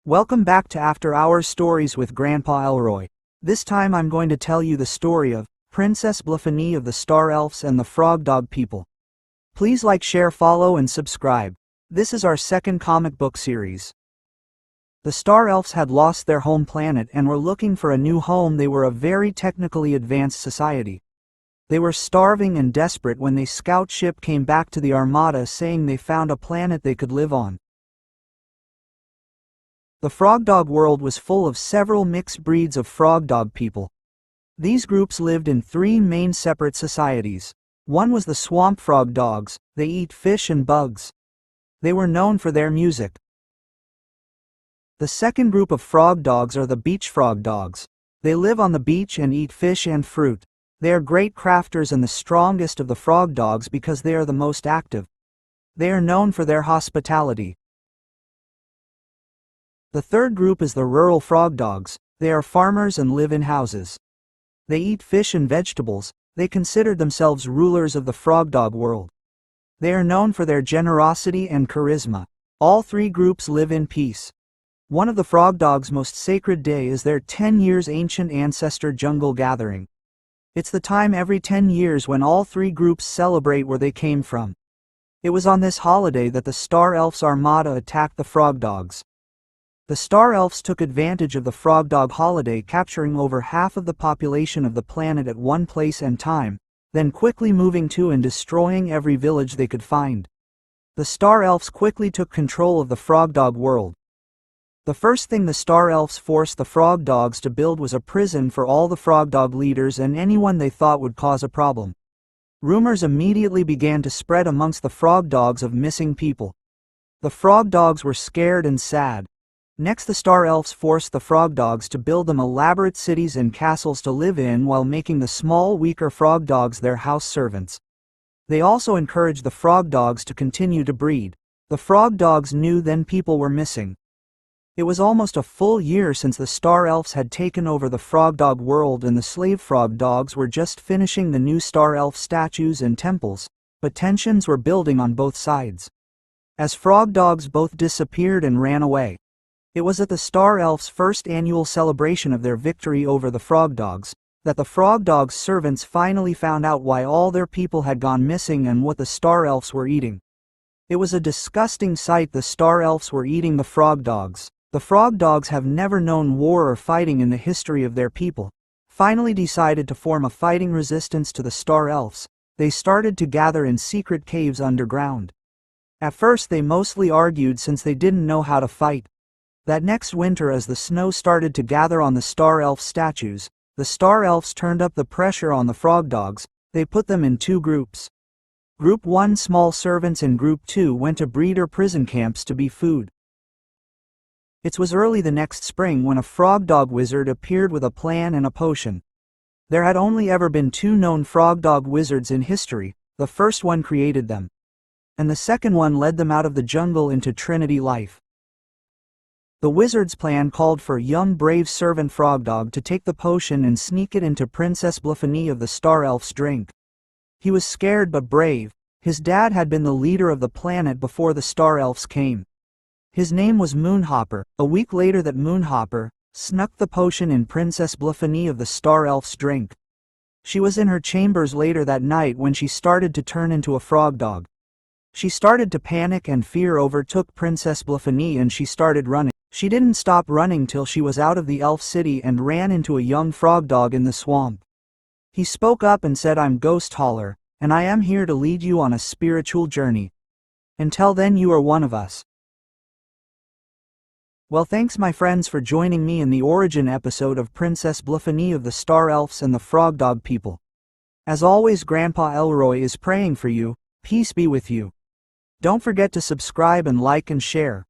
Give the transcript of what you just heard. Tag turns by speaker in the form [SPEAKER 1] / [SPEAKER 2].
[SPEAKER 1] Welcome back to After Hours Stories with Grandpa Elroy. This time I'm going to tell you the story of Princess Blephany of the Star Elves and the Frogdog people. Please like, share, follow, and subscribe. This is our second comic book series. The Star Elves had lost their home planet and were looking for a new home. They were a very technically advanced society. They were starving and desperate when a scout ship came back to the Armada saying they found a planet they could live on. The Frogdog world was full of several mixed breeds of Frogdog people. These groups lived in three main separate societies. One was the Swamp Frogdogs. They eat fish and bugs. They were known for their music. The second group of Frogdogs are the Beach Frogdogs. They live on the beach and eat fish and fruit. They are great crafters and the strongest of the Frogdogs because they are the most active. They are known for their hospitality. The third group is the Rural Frogdogs. They are farmers and live in houses. They eat fish and vegetables. They considered themselves rulers of the Frogdog world. They are known for their generosity and charisma. All three groups live in peace. One of the Frogdogs' most sacred day is their 10 years ancient ancestor jungle gathering. It's the time every 10 years when all three groups celebrate where they came from. It was on this holiday that the Star Elves Armada attacked the Frogdogs. The Star Elves took advantage of the Frogdog holiday, capturing over half of the population of the planet at one place and time, then quickly moving to and destroying every village they could find. The Star Elves quickly took control of the Frogdog world. The first thing the Star Elves forced the Frogdogs to build was a prison for all the Frogdog leaders and anyone they thought would cause a problem. Rumors immediately began to spread amongst the Frogdogs of missing people. The Frogdogs were scared and sad. Next, the Star Elves forced the Frogdogs to build them elaborate cities and castles to live in while making the small, weaker Frogdogs their house servants. They also encouraged the Frogdogs to continue to breed. The Frogdogs knew then people were missing. It was almost a full year since the Star Elves had taken over the Frogdog world and the slave Frogdogs were just finishing the new Star Elf statues and temples, but tensions were building on both sides. As Frogdogs both disappeared and ran away. It was at the Star Elves' first annual celebration of their victory over the Frogdogs that the Frogdogs' servants finally found out why all their people had gone missing and what the Star Elves were eating. It was a disgusting sight. The Star Elves were eating the Frogdogs. The Frogdogs have never known war or fighting in the history of their people. Finally decided to form a fighting resistance to the Star Elves. They started to gather in secret caves underground. At first they mostly argued since they didn't know how to fight. That next winter, as the snow started to gather on the Star Elf statues, the Star Elves turned up the pressure on the Frogdogs. They put them in two groups. Group 1, small servants, and Group 2 went to breeder prison camps to be food. It was early the next spring when a Frogdog wizard appeared with a plan and a potion. There had only ever been two known Frogdog wizards in history. The first one created them, and the second one led them out of the jungle into Trinity life. The wizard's plan called for young brave servant Frogdog to take the potion and sneak it into Princess Blephany of the Star Elves' drink. He was scared but brave. His dad had been the leader of the planet before the Star Elves came. His name was Moonhopper. A week later that Moonhopper snuck the potion in Princess Blephany of the Star Elves' drink. She was in her chambers later that night when she started to turn into a Frogdog. She started to panic and fear overtook Princess Blephany and she started running. She didn't stop running till she was out of the elf city and ran into a young Frogdog in the swamp. He spoke up and said, "I'm Ghost Holler, and I am here to lead you on a spiritual journey. Until then you are one of us." Well, thanks my friends for joining me in the origin episode of Princess Blephany of the Star Elves and the Frogdog people. As always, Grandpa Elroy is praying for you. Peace be with you. Don't forget to subscribe and like and share.